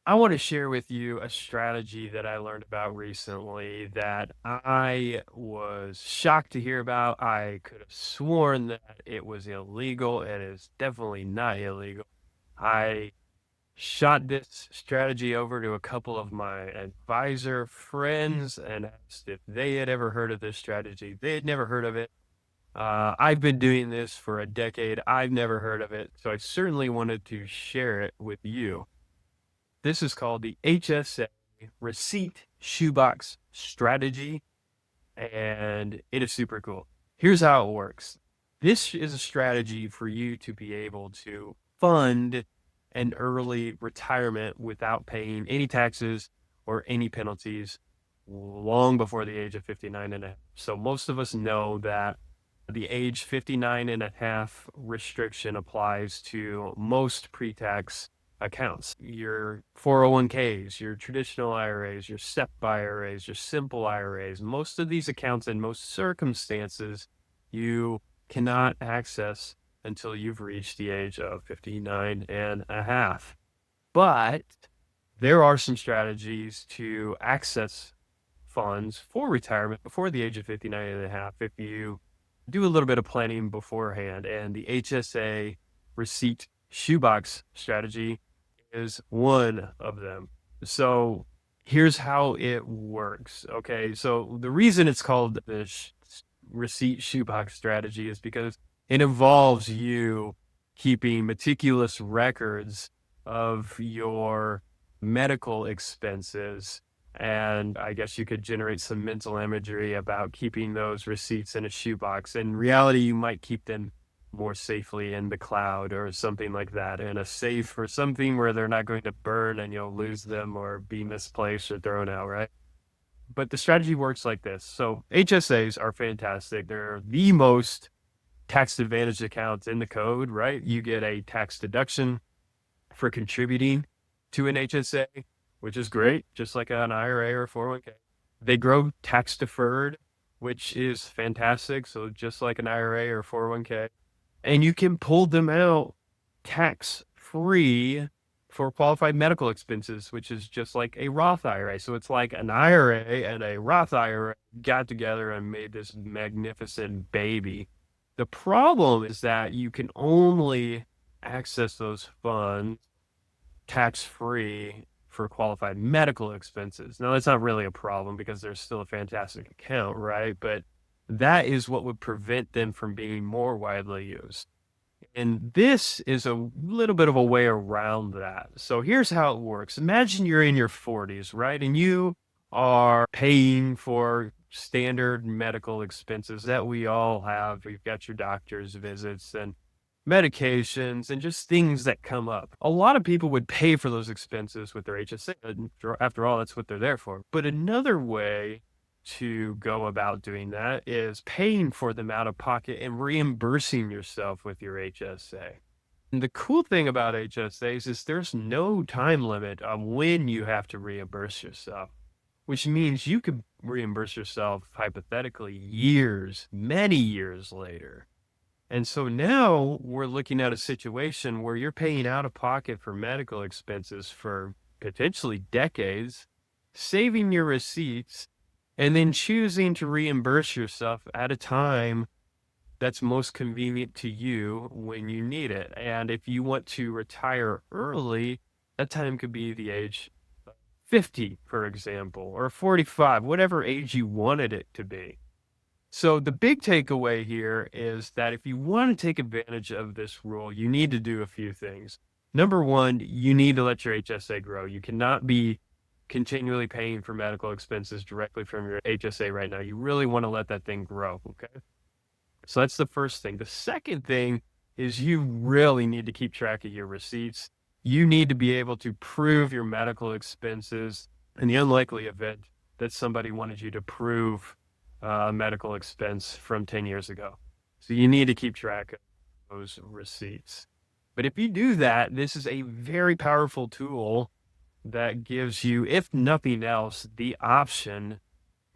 I want to share with you a strategy that I learned about recently that I was shocked to hear about. I could have sworn that it was illegal. It is definitely not illegal. I shot this strategy over to a couple of my advisor friends and asked if they had ever heard of this strategy. They had never heard of it. I've been doing this for a decade. I've never heard of it. So I certainly wanted to share it with you. This is called the HSA Receipt Shoebox Strategy, and it is super cool. Here's how it works. This is a strategy for you to be able to fund an early retirement without paying any taxes or any penalties long before the age of 59 and a half. So most of us know that the age 59 and a half restriction applies to most pre-tax accounts. Your 401ks, your traditional IRAs, your SEP IRAs, your simple IRAs, most of these accounts in most circumstances you cannot access until you've reached the age of 59 and a half. But there are some strategies to access funds for retirement before the age of 59 and a half if you do a little bit of planning beforehand. And the HSA Receipt Shoebox Strategy is one of them. So here's how it works. Okay. So the reason it's called the Receipt Shoebox Strategy is because it involves you keeping meticulous records of your medical expenses. And I guess you could generate some mental imagery about keeping those receipts in a shoebox. In reality, you might keep them more safely in the cloud or something like that, in a safe or something where they're not going to burn and you'll lose them or be misplaced or thrown out, right? But the strategy works like this. So HSAs are fantastic. They're the most tax advantaged accounts in the code, right? You get a tax deduction for contributing to an HSA, which is great, just like an IRA or 401k. They grow tax deferred, which is fantastic. So just like an IRA or 401k, and you can pull them out tax free for qualified medical expenses, which is just like a Roth IRA. So it's like an IRA and a Roth IRA got together and made this magnificent baby. The problem is that you can only access those funds tax free for qualified medical expenses. Now, that's not really a problem because there's still a fantastic account, right? But that is what would prevent them from being more widely used. And this is a little bit of a way around that. So here's how it works. Imagine you're in your 40s, right? And you are paying for standard medical expenses that we all have. You've got your doctor's visits and medications and just things that come up. A lot of people would pay for those expenses with their HSA. After all, that's what they're there for. But another way to go about doing that is paying for them out of pocket and reimbursing yourself with your HSA. And the cool thing about HSAs is there's no time limit on when you have to reimburse yourself, which means you could reimburse yourself hypothetically years, many years later. And so now we're looking at a situation where you're paying out of pocket for medical expenses for potentially decades, saving your receipts, and then choosing to reimburse yourself at a time that's most convenient to you when you need it. And if you want to retire early, that time could be the age 50, for example, or 45, whatever age you wanted it to be. So the big takeaway here is that if you want to take advantage of this rule, you need to do a few things. Number one, you need to let your HSA grow. You cannot be continually paying for medical expenses directly from your HSA right now. You really want to let that thing grow. Okay. So that's the first thing. The second thing is you really need to keep track of your receipts. You need to be able to prove your medical expenses in the unlikely event that somebody wanted you to prove a medical expense from 10 years ago. So you need to keep track of those receipts. But if you do that, this is a very powerful tool that gives you, if nothing else, the option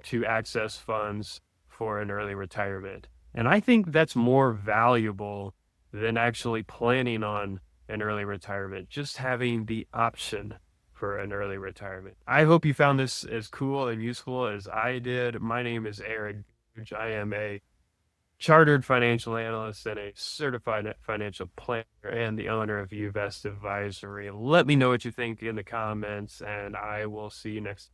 to access funds for an early retirement. And I think that's more valuable than actually planning on an early retirement, just having the option for an early retirement. I hope you found this as cool and useful as I did. My name is Eric. I am a chartered financial analyst and a certified financial planner and the owner of UVest Advisory. Let me know what you think in the comments, and I will see you next